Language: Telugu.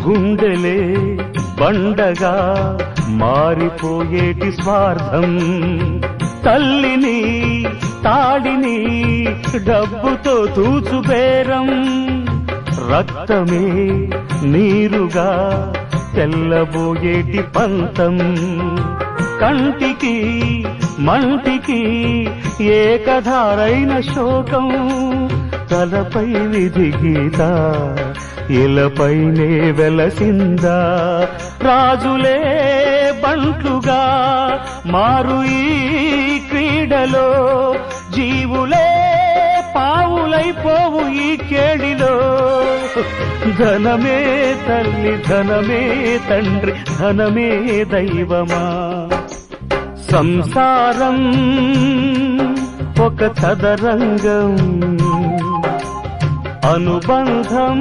గుండెలే బండగా మారిపోయేటి స్వార్థం, తల్లిని తాడిని డబ్బుతో తూచుబేరం, రక్తమే నీరుగా తెల్లబోయేటి పంతం, కంటికి మంటికి ఏకధారైన శోకం, తలపై విధి గీత ఇలపైనే వెలసిందా, రాజులే బంట్లుగా మారు ఈ క్రీడలో, జీవులే పావులైపోవు ఈ కేడిలో, ధనమే తల్లి ధనమే తండ్రి ధనమే దైవమా, సంసారం ఒక చదరంగం, అనుబంధం